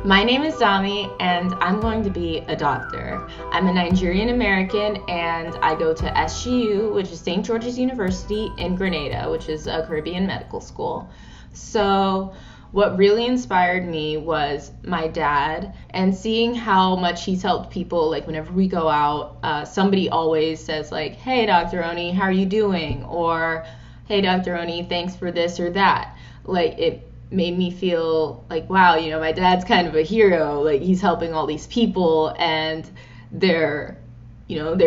My name is Dami, and I'm going to be a doctor. I'm a Nigerian American, and I go to SGU, which is St. George's University in Grenada, which is a Caribbean medical school. So what really inspired me was my dad, and seeing how much he's helped people. Like whenever we go out, somebody always says like, "Hey, Dr. Oni, how are you doing?" Or, "Hey, Dr. Oni, thanks for this or that." Like it made me feel like, wow, my dad's kind of a hero. Like he's helping all these people, and they're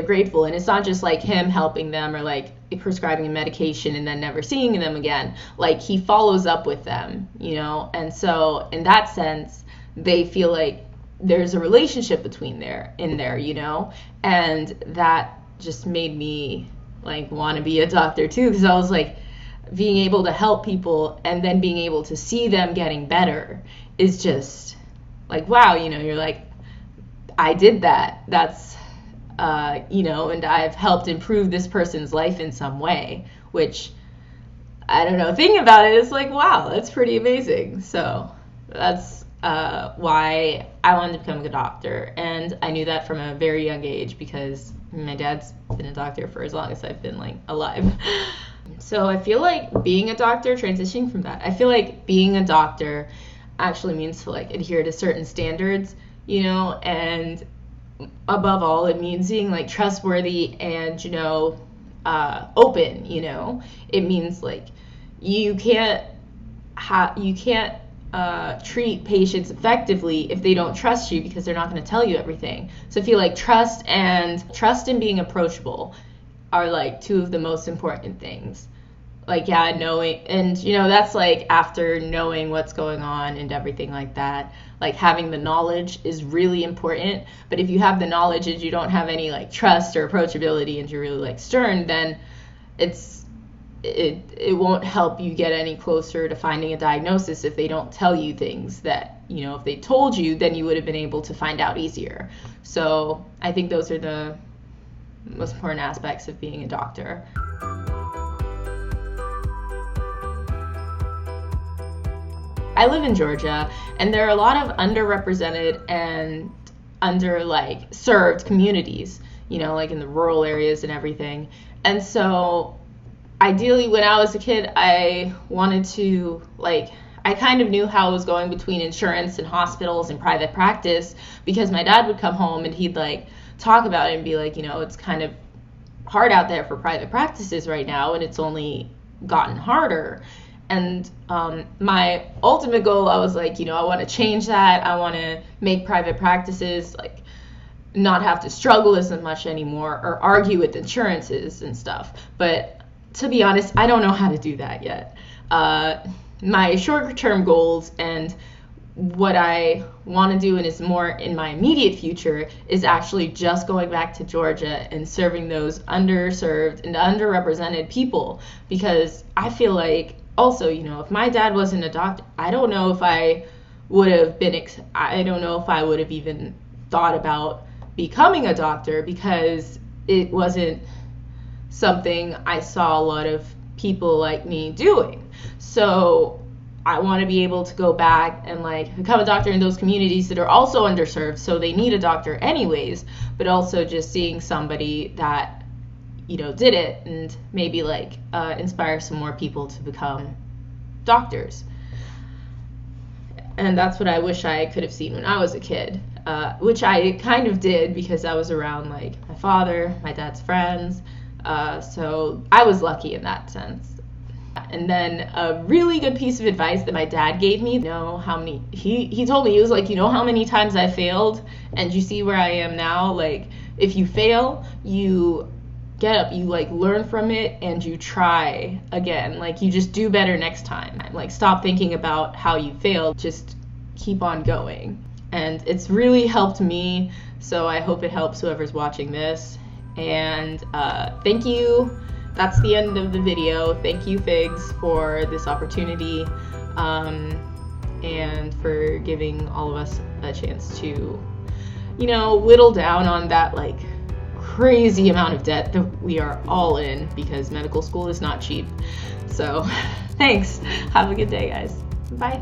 grateful. And it's not just like him helping them or like prescribing a medication and then never seeing them again. Like he follows up with them, and so in that sense, they feel like there's a relationship between there, and that just made me like want to be a doctor too, because I was like, being able to help people and then being able to see them getting better is just like, wow, you're like, I did that. That's, and I've helped improve this person's life in some way, which, I don't know, thinking about it, it's like, wow, that's pretty amazing. So that's why I wanted to become a doctor. And I knew that from a very young age because my dad's been a doctor for as long as I've been like alive. So I feel like being a doctor, transitioning from that, I feel like being a doctor actually means to like adhere to certain standards, and above all, it means being like trustworthy and, open, It means like you can't treat patients effectively if they don't trust you, because they're not going to tell you everything. So I feel like trust and being approachable are like two of the most important things. Like, yeah, knowing, and that's like after knowing what's going on and everything like that, like having the knowledge is really important. But if you have the knowledge and you don't have any like trust or approachability and you're really like stern, then it won't help you get any closer to finding a diagnosis if they don't tell you things that, if they told you, then you would have been able to find out easier. So I think those are the most important aspects of being a doctor. I live in Georgia, and there are a lot of underrepresented and served communities, like in the rural areas and everything. And so ideally, when I was a kid, I wanted to I kind of knew how it was going between insurance and hospitals and private practice, because my dad would come home and he'd talk about it and be like, it's kind of hard out there for private practices right now, and it's only gotten harder. And my ultimate goal, I was like, I want to change that. I want to make private practices not have to struggle as much anymore or argue with insurances and stuff. But to be honest, I don't know how to do that yet. My short-term goals and what I want to do, and is more in my immediate future, is actually just going back to Georgia and serving those underserved and underrepresented people, because I feel like also, if my dad wasn't a doctor, I don't know if I would have even thought about becoming a doctor, because it wasn't something I saw a lot of people like me doing. So I want to be able to go back and become a doctor in those communities that are also underserved, so they need a doctor anyways, but also just seeing somebody that did it, and maybe inspire some more people to become doctors. And that's what I wish I could have seen when I was a kid, which I kind of did, because I was around my father, my dad's friends, so I was lucky in that sense. And then a really good piece of advice that my dad gave me, he told me, he was like, how many times I failed, and you see where I am now. If you fail, you get up, you learn from it, and you try again. You just do better next time. Stop thinking about how you failed, just keep on going. And it's really helped me, so I hope it helps whoever's watching this. And thank you. That's the end of the video. Thank you, Figs, for this opportunity, and for giving all of us a chance to, whittle down on that crazy amount of debt that we are all in, because medical school is not cheap. So thanks. Have a good day, guys. Bye.